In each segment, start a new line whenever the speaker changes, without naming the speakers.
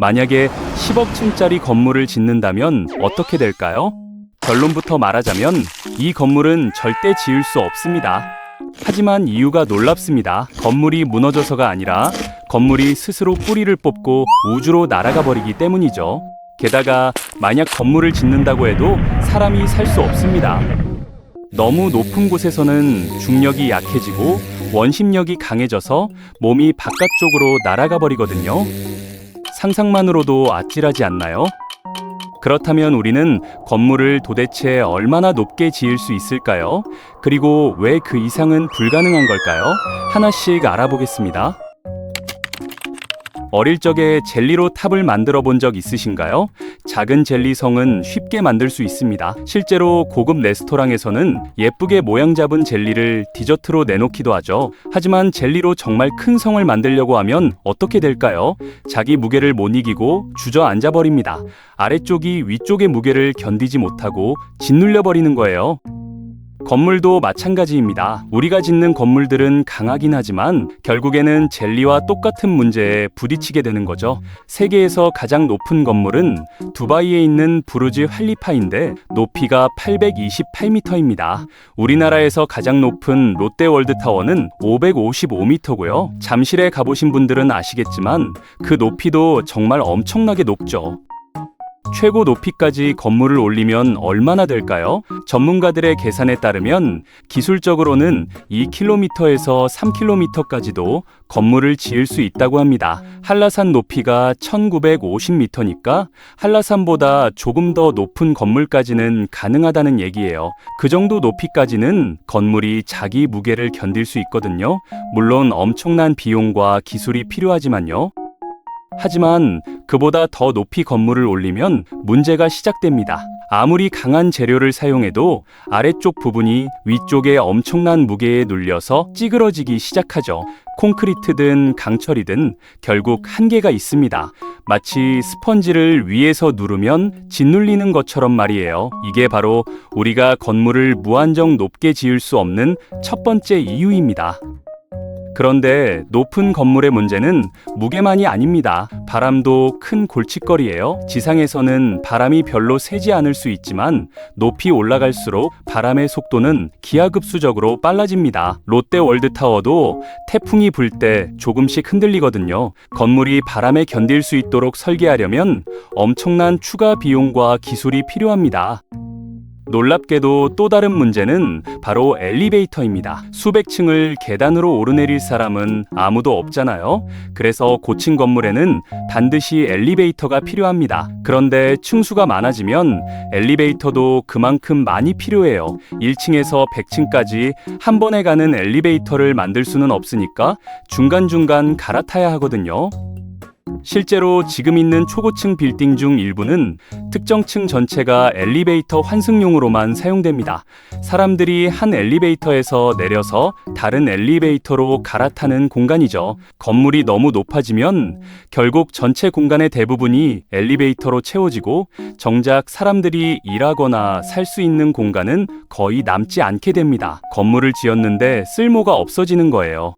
만약에 10억층짜리 건물을 짓는다면 어떻게 될까요? 결론부터 말하자면 이 건물은 절대 지을 수 없습니다. 하지만 이유가 놀랍습니다. 건물이 무너져서가 아니라 건물이 스스로 뿌리를 뽑고 우주로 날아가 버리기 때문이죠. 게다가 만약 건물을 짓는다고 해도 사람이 살 수 없습니다. 너무 높은 곳에서는 중력이 약해지고 원심력이 강해져서 몸이 바깥쪽으로 날아가 버리거든요. 상상만으로도 아찔하지 않나요? 그렇다면 우리는 건물을 도대체 얼마나 높게 지을 수 있을까요? 그리고 왜 그 이상은 불가능한 걸까요? 하나씩 알아보겠습니다. 어릴 적에 젤리로 탑을 만들어 본 적 있으신가요? 작은 젤리성은 쉽게 만들 수 있습니다. 실제로 고급 레스토랑에서는 예쁘게 모양 잡은 젤리를 디저트로 내놓기도 하죠. 하지만 젤리로 정말 큰 성을 만들려고 하면 어떻게 될까요? 자기 무게를 못 이기고 주저앉아 버립니다. 아래쪽이 위쪽의 무게를 견디지 못하고 짓눌려 버리는 거예요. 건물도 마찬가지입니다. 우리가 짓는 건물들은 강하긴 하지만 결국에는 젤리와 똑같은 문제에 부딪히게 되는 거죠. 세계에서 가장 높은 건물은 두바이에 있는 부르즈 할리파인데 높이가 828m입니다. 우리나라에서 가장 높은 롯데월드타워는 555m고요. 잠실에 가보신 분들은 아시겠지만 그 높이도 정말 엄청나게 높죠. 최고 높이까지 건물을 올리면 얼마나 될까요? 전문가들의 계산에 따르면 기술적으로는 2km에서 3km까지도 건물을 지을 수 있다고 합니다. 한라산 높이가 1950m니까 한라산보다 조금 더 높은 건물까지는 가능하다는 얘기예요. 그 정도 높이까지는 건물이 자기 무게를 견딜 수 있거든요. 물론 엄청난 비용과 기술이 필요하지만요. 하지만 그보다 더 높이 건물을 올리면 문제가 시작됩니다. 아무리 강한 재료를 사용해도 아래쪽 부분이 위쪽에 엄청난 무게에 눌려서 찌그러지기 시작하죠. 콘크리트든 강철이든 결국 한계가 있습니다. 마치 스펀지를 위에서 누르면 짓눌리는 것처럼 말이에요. 이게 바로 우리가 건물을 무한정 높게 지을 수 없는 첫 번째 이유입니다. 그런데 높은 건물의 문제는 무게만이 아닙니다. 바람도 큰 골칫거리예요. 지상에서는 바람이 별로 세지 않을 수 있지만 높이 올라갈수록 바람의 속도는 기하급수적으로 빨라집니다. 롯데월드타워도 태풍이 불 때 조금씩 흔들리거든요. 건물이 바람에 견딜 수 있도록 설계하려면 엄청난 추가 비용과 기술이 필요합니다. 놀랍게도 또 다른 문제는 바로 엘리베이터입니다. 수백 층을 계단으로 오르내릴 사람은 아무도 없잖아요. 그래서 고층 건물에는 반드시 엘리베이터가 필요합니다. 그런데 층수가 많아지면 엘리베이터도 그만큼 많이 필요해요. 1층에서 100층까지 한 번에 가는 엘리베이터를 만들 수는 없으니까 중간중간 갈아타야 하거든요. 실제로 지금 있는 초고층 빌딩 중 일부는 특정 층 전체가 엘리베이터 환승용으로만 사용됩니다. 사람들이 한 엘리베이터에서 내려서 다른 엘리베이터로 갈아타는 공간이죠. 건물이 너무 높아지면 결국 전체 공간의 대부분이 엘리베이터로 채워지고 정작 사람들이 일하거나 살 수 있는 공간은 거의 남지 않게 됩니다. 건물을 지었는데 쓸모가 없어지는 거예요.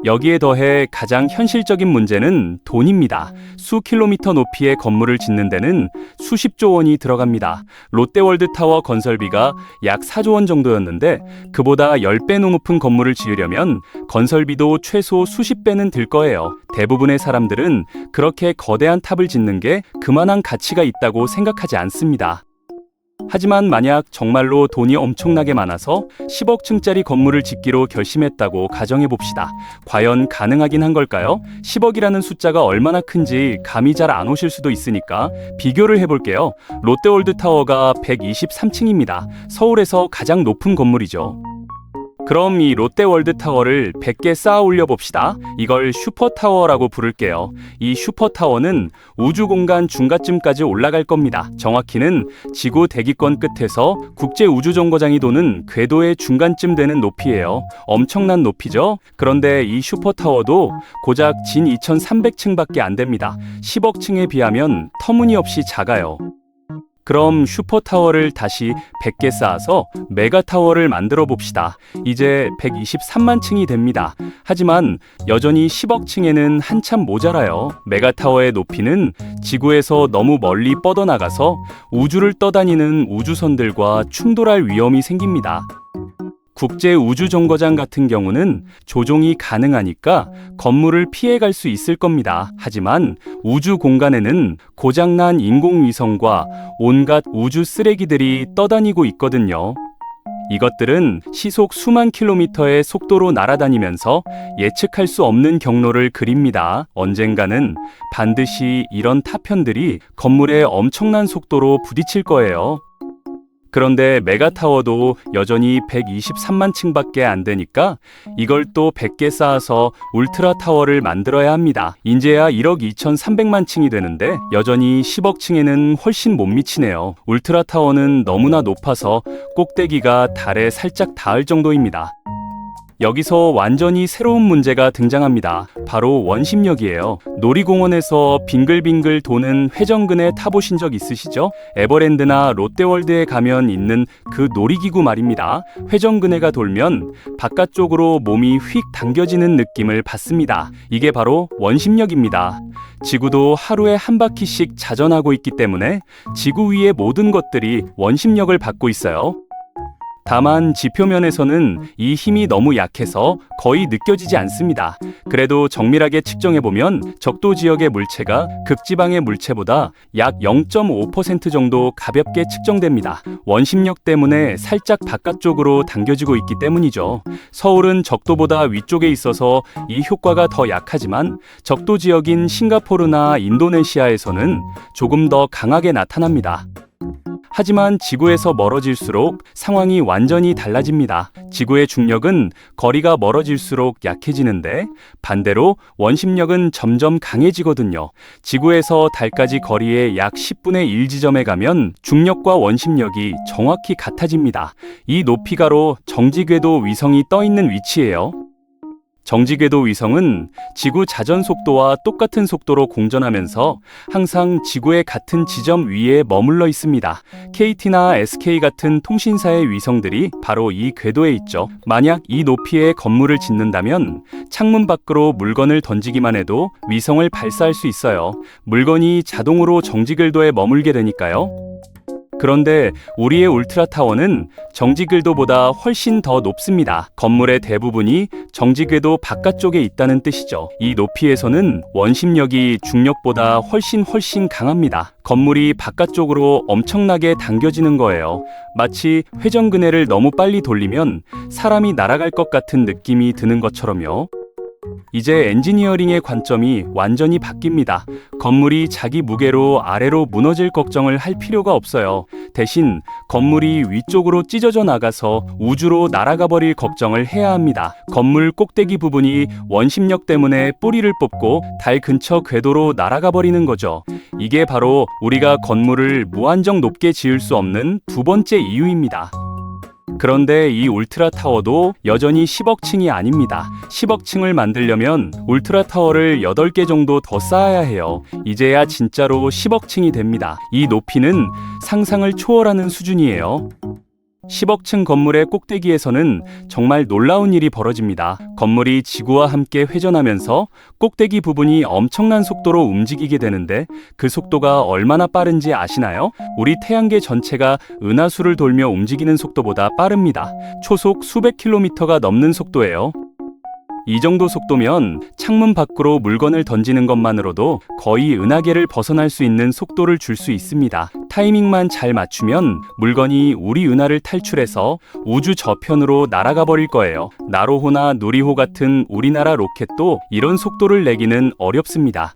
여기에 더해 가장 현실적인 문제는 돈입니다. 수 킬로미터 높이의 건물을 짓는 데는 수십조 원이 들어갑니다. 롯데월드타워 건설비가 약 4조 원 정도였는데 그보다 10배 높은 건물을 지으려면 건설비도 최소 수십 배는 들 거예요. 대부분의 사람들은 그렇게 거대한 탑을 짓는 게 그만한 가치가 있다고 생각하지 않습니다. 하지만 만약 정말로 돈이 엄청나게 많아서 10억층짜리 건물을 짓기로 결심했다고 가정해봅시다. 과연 가능하긴 한 걸까요? 10억이라는 숫자가 얼마나 큰지 감이 잘 안 오실 수도 있으니까 비교를 해볼게요. 롯데월드타워가 123층입니다. 서울에서 가장 높은 건물이죠. 그럼 이 롯데월드타워를 100개 쌓아 올려봅시다. 이걸 슈퍼타워라고 부를게요. 이 슈퍼타워는 우주공간 중간쯤까지 올라갈 겁니다. 정확히는 지구 대기권 끝에서 국제우주정거장이 도는 궤도의 중간쯤 되는 높이예요. 엄청난 높이죠? 그런데 이 슈퍼타워도 고작 진 2300층밖에 안 됩니다. 10억층에 비하면 터무니없이 작아요. 그럼 슈퍼타워를 다시 100개 쌓아서 메가타워를 만들어 봅시다. 이제 123만 층이 됩니다. 하지만 여전히 10억 층에는 한참 모자라요. 메가타워의 높이는 지구에서 너무 멀리 뻗어나가서 우주를 떠다니는 우주선들과 충돌할 위험이 생깁니다. 국제우주정거장 같은 경우는 조종이 가능하니까 건물을 피해갈 수 있을 겁니다. 하지만 우주 공간에는 고장난 인공위성과 온갖 우주 쓰레기들이 떠다니고 있거든요. 이것들은 시속 수만 킬로미터의 속도로 날아다니면서 예측할 수 없는 경로를 그립니다. 언젠가는 반드시 이런 타편들이 건물에 엄청난 속도로 부딪힐 거예요. 그런데 메가타워도 여전히 123만 층밖에 안 되니까 이걸 또 100개 쌓아서 울트라타워를 만들어야 합니다. 이제야 1억 2,300만 층이 되는데 여전히 10억 층에는 훨씬 못 미치네요. 울트라타워는 너무나 높아서 꼭대기가 달에 살짝 닿을 정도입니다. 여기서 완전히 새로운 문제가 등장합니다. 바로 원심력이에요. 놀이공원에서 빙글빙글 도는 회전근에 타보신 적 있으시죠? 에버랜드나 롯데월드에 가면 있는 그 놀이기구 말입니다. 회전근해가 돌면 바깥쪽으로 몸이 휙 당겨지는 느낌을 받습니다. 이게 바로 원심력입니다. 지구도 하루에 한 바퀴씩 자전하고 있기 때문에 지구 위의 모든 것들이 원심력을 받고 있어요. 다만 지표면에서는 이 힘이 너무 약해서 거의 느껴지지 않습니다. 그래도 정밀하게 측정해보면 적도 지역의 물체가 극지방의 물체보다 약 0.5% 정도 가볍게 측정됩니다. 원심력 때문에 살짝 바깥쪽으로 당겨지고 있기 때문이죠. 서울은 적도보다 위쪽에 있어서 이 효과가 더 약하지만 적도 지역인 싱가포르나 인도네시아에서는 조금 더 강하게 나타납니다. 하지만 지구에서 멀어질수록 상황이 완전히 달라집니다. 지구의 중력은 거리가 멀어질수록 약해지는데 반대로 원심력은 점점 강해지거든요. 지구에서 달까지 거리의 약 10분의 1 지점에 가면 중력과 원심력이 정확히 같아집니다. 이 높이가로 정지궤도 위성이 떠 있는 위치예요. 정지궤도 위성은 지구 자전 속도와 똑같은 속도로 공전하면서 항상 지구의 같은 지점 위에 머물러 있습니다. KT나 SK 같은 통신사의 위성들이 바로 이 궤도에 있죠. 만약 이 높이의 건물을 짓는다면 창문 밖으로 물건을 던지기만 해도 위성을 발사할 수 있어요. 물건이 자동으로 정지궤도에 머물게 되니까요. 그런데 우리의 울트라타워는 정지궤도보다 훨씬 더 높습니다. 건물의 대부분이 정지궤도 바깥쪽에 있다는 뜻이죠. 이 높이에서는 원심력이 중력보다 훨씬 강합니다. 건물이 바깥쪽으로 엄청나게 당겨지는 거예요. 마치 회전근해를 너무 빨리 돌리면 사람이 날아갈 것 같은 느낌이 드는 것처럼요. 이제 엔지니어링의 관점이 완전히 바뀝니다. 건물이 자기 무게로 아래로 무너질 걱정을 할 필요가 없어요. 대신 건물이 위쪽으로 찢어져 나가서 우주로 날아가 버릴 걱정을 해야 합니다. 건물 꼭대기 부분이 원심력 때문에 뿌리를 뽑고 달 근처 궤도로 날아가 버리는 거죠. 이게 바로 우리가 건물을 무한정 높게 지을 수 없는 두 번째 이유입니다. 그런데 이 울트라타워도 여전히 10억 층이 아닙니다. 10억 층을 만들려면 울트라타워를 8개 정도 더 쌓아야 해요. 이제야 진짜로 10억 층이 됩니다. 이 높이는 상상을 초월하는 수준이에요. 10억 층 건물의 꼭대기에서는 정말 놀라운 일이 벌어집니다. 건물이 지구와 함께 회전하면서 꼭대기 부분이 엄청난 속도로 움직이게 되는데 그 속도가 얼마나 빠른지 아시나요? 우리 태양계 전체가 은하수를 돌며 움직이는 속도보다 빠릅니다. 초속 수백 킬로미터가 넘는 속도예요. 이 정도 속도면 창문 밖으로 물건을 던지는 것만으로도 거의 은하계를 벗어날 수 있는 속도를 줄 수 있습니다. 타이밍만 잘 맞추면 물건이 우리 은하를 탈출해서 우주 저편으로 날아가 버릴 거예요. 나로호나 누리호 같은 우리나라 로켓도 이런 속도를 내기는 어렵습니다.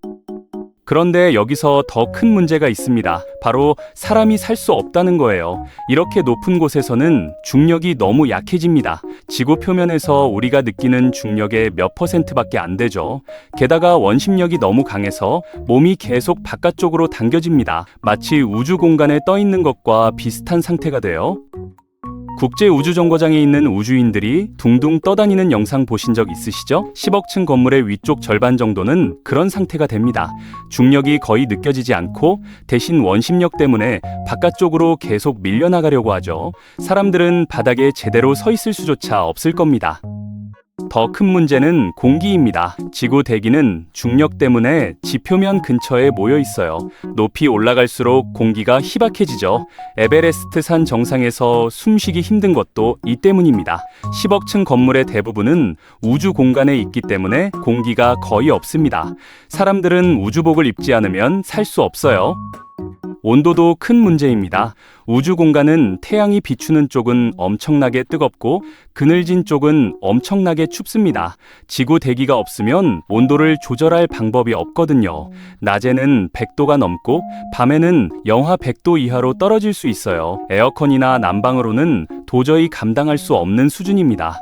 그런데 여기서 더 큰 문제가 있습니다. 바로 사람이 살 수 없다는 거예요. 이렇게 높은 곳에서는 중력이 너무 약해집니다. 지구 표면에서 우리가 느끼는 중력의 몇 %밖에 안 되죠. 게다가 원심력이 너무 강해서 몸이 계속 바깥쪽으로 당겨집니다. 마치 우주 공간에 떠 있는 것과 비슷한 상태가 돼요. 국제우주정거장에 있는 우주인들이 둥둥 떠다니는 영상 보신 적 있으시죠? 10억층 건물의 위쪽 절반 정도는 그런 상태가 됩니다. 중력이 거의 느껴지지 않고 대신 원심력 때문에 바깥쪽으로 계속 밀려나가려고 하죠. 사람들은 바닥에 제대로 서 있을 수조차 없을 겁니다. 더 큰 문제는 공기입니다. 지구 대기는 중력 때문에 지표면 근처에 모여 있어요. 높이 올라갈수록 공기가 희박해지죠. 에베레스트 산 정상에서 숨쉬기 힘든 것도 이 때문입니다. 10억 층 건물의 대부분은 우주 공간에 있기 때문에 공기가 거의 없습니다. 사람들은 우주복을 입지 않으면 살 수 없어요. 온도도 큰 문제입니다. 우주 공간은 태양이 비추는 쪽은 엄청나게 뜨겁고 그늘진 쪽은 엄청나게 춥습니다. 지구 대기가 없으면 온도를 조절할 방법이 없거든요. 낮에는 100도가 넘고 밤에는 영하 100도 이하로 떨어질 수 있어요. 에어컨이나 난방으로는 도저히 감당할 수 없는 수준입니다.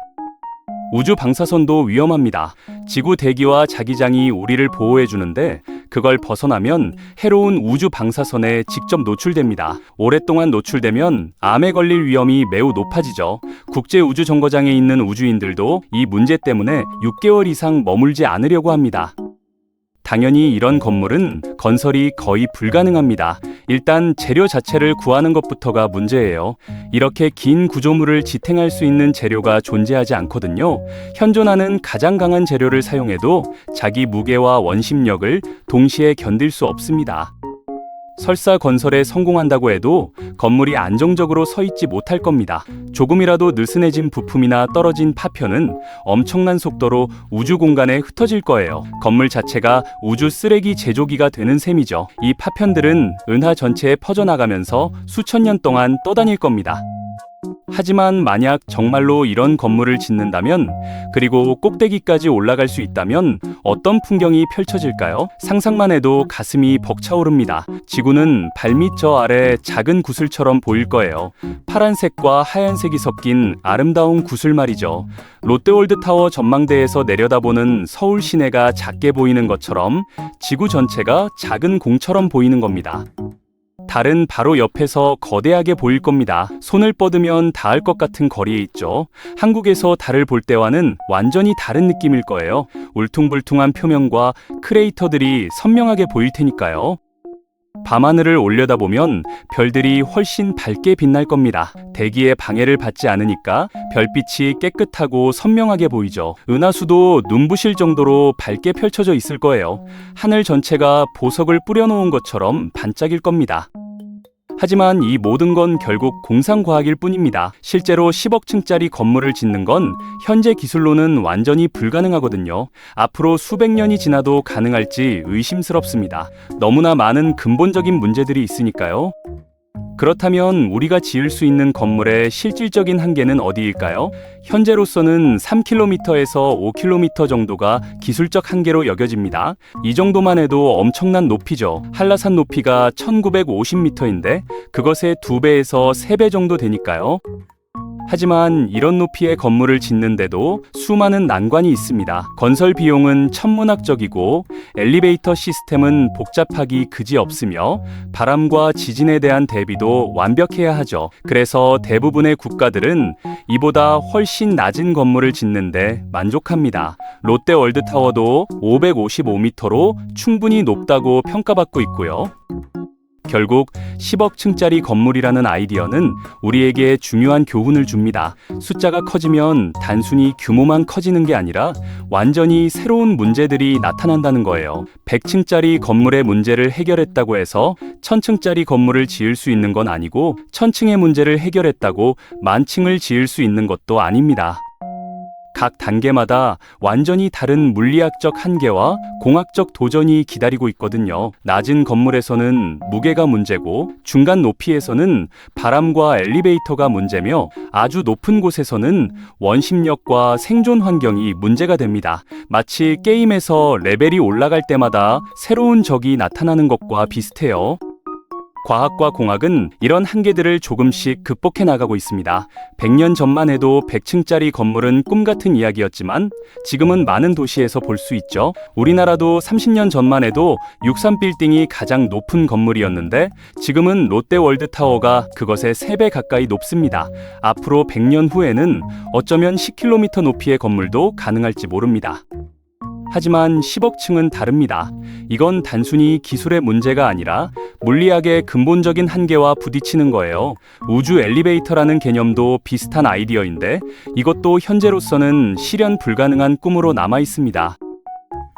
우주 방사선도 위험합니다. 지구 대기와 자기장이 우리를 보호해 주는데 그걸 벗어나면 해로운 우주 방사선에 직접 노출됩니다. 오랫동안 노출되면 암에 걸릴 위험이 매우 높아지죠. 국제우주정거장에 있는 우주인들도 이 문제 때문에 6개월 이상 머물지 않으려고 합니다. 당연히 이런 건물은 건설이 거의 불가능합니다. 일단 재료 자체를 구하는 것부터가 문제예요. 이렇게 긴 구조물을 지탱할 수 있는 재료가 존재하지 않거든요. 현존하는 가장 강한 재료를 사용해도 자기 무게와 원심력을 동시에 견딜 수 없습니다. 설사 건설에 성공한다고 해도 건물이 안정적으로 서 있지 못할 겁니다. 조금이라도 느슨해진 부품이나 떨어진 파편은 엄청난 속도로 우주 공간에 흩어질 거예요. 건물 자체가 우주 쓰레기 제조기가 되는 셈이죠. 이 파편들은 은하 전체에 퍼져나가면서 수천 년 동안 떠다닐 겁니다. 하지만 만약 정말로 이런 건물을 짓는다면, 그리고 꼭대기까지 올라갈 수 있다면 어떤 풍경이 펼쳐질까요? 상상만 해도 가슴이 벅차오릅니다. 지구는 발밑 저 아래 작은 구슬처럼 보일 거예요. 파란색과 하얀색이 섞인 아름다운 구슬 말이죠. 롯데월드타워 전망대에서 내려다보는 서울 시내가 작게 보이는 것처럼 지구 전체가 작은 공처럼 보이는 겁니다. 달은 바로 옆에서 거대하게 보일 겁니다. 손을 뻗으면 닿을 것 같은 거리에 있죠. 한국에서 달을 볼 때와는 완전히 다른 느낌일 거예요. 울퉁불퉁한 표면과 크레이터들이 선명하게 보일 테니까요. 밤하늘을 올려다보면 별들이 훨씬 밝게 빛날 겁니다. 대기의 방해를 받지 않으니까 별빛이 깨끗하고 선명하게 보이죠. 은하수도 눈부실 정도로 밝게 펼쳐져 있을 거예요. 하늘 전체가 보석을 뿌려놓은 것처럼 반짝일 겁니다. 하지만 이 모든 건 결국 공상과학일 뿐입니다. 실제로 10억 층짜리 건물을 짓는 건 현재 기술로는 완전히 불가능하거든요. 앞으로 수백 년이 지나도 가능할지 의심스럽습니다. 너무나 많은 근본적인 문제들이 있으니까요. 그렇다면 우리가 지을 수 있는 건물의 실질적인 한계는 어디일까요? 현재로서는 3km에서 5km 정도가 기술적 한계로 여겨집니다. 이 정도만 해도 엄청난 높이죠. 한라산 높이가 1950m인데 그것의 2배에서 3배 정도 되니까요. 하지만 이런 높이의 건물을 짓는데도 수많은 난관이 있습니다. 건설 비용은 천문학적이고 엘리베이터 시스템은 복잡하기 그지없으며 바람과 지진에 대한 대비도 완벽해야 하죠. 그래서 대부분의 국가들은 이보다 훨씬 낮은 건물을 짓는데 만족합니다. 롯데월드타워도 555m로 충분히 높다고 평가받고 있고요. 결국 10억 층짜리 건물이라는 아이디어는 우리에게 중요한 교훈을 줍니다. 숫자가 커지면 단순히 규모만 커지는 게 아니라 완전히 새로운 문제들이 나타난다는 거예요. 100층짜리 건물의 문제를 해결했다고 해서 1000층짜리 건물을 지을 수 있는 건 아니고 1000층의 문제를 해결했다고 10,000층을 지을 수 있는 것도 아닙니다. 각 단계마다 완전히 다른 물리학적 한계와 공학적 도전이 기다리고 있거든요. 낮은 건물에서는 무게가 문제고 중간 높이에서는 바람과 엘리베이터가 문제며 아주 높은 곳에서는 원심력과 생존 환경이 문제가 됩니다. 마치 게임에서 레벨이 올라갈 때마다 새로운 적이 나타나는 것과 비슷해요. 과학과 공학은 이런 한계들을 조금씩 극복해 나가고 있습니다. 100년 전만 해도 100층짜리 건물은 꿈 같은 이야기였지만 지금은 많은 도시에서 볼 수 있죠. 우리나라도 30년 전만 해도 63빌딩이 가장 높은 건물이었는데 지금은 롯데월드타워가 그것의 3배 가까이 높습니다. 앞으로 100년 후에는 어쩌면 10km 높이의 건물도 가능할지 모릅니다. 하지만 10억 층은 다릅니다. 이건 단순히 기술의 문제가 아니라 물리학의 근본적인 한계와 부딪히는 거예요. 우주 엘리베이터라는 개념도 비슷한 아이디어인데 이것도 현재로서는 실현 불가능한 꿈으로 남아 있습니다.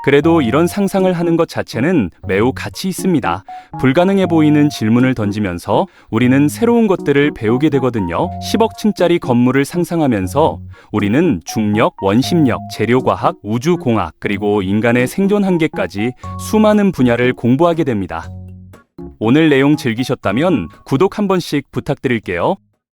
그래도 이런 상상을 하는 것 자체는 매우 가치 있습니다. 불가능해 보이는 질문을 던지면서 우리는 새로운 것들을 배우게 되거든요. 10억 층짜리 건물을 상상하면서 우리는 중력, 원심력, 재료과학, 우주공학, 그리고 인간의 생존 한계까지 수많은 분야를 공부하게 됩니다. 오늘 내용 즐기셨다면 구독 한 번씩 부탁드릴게요.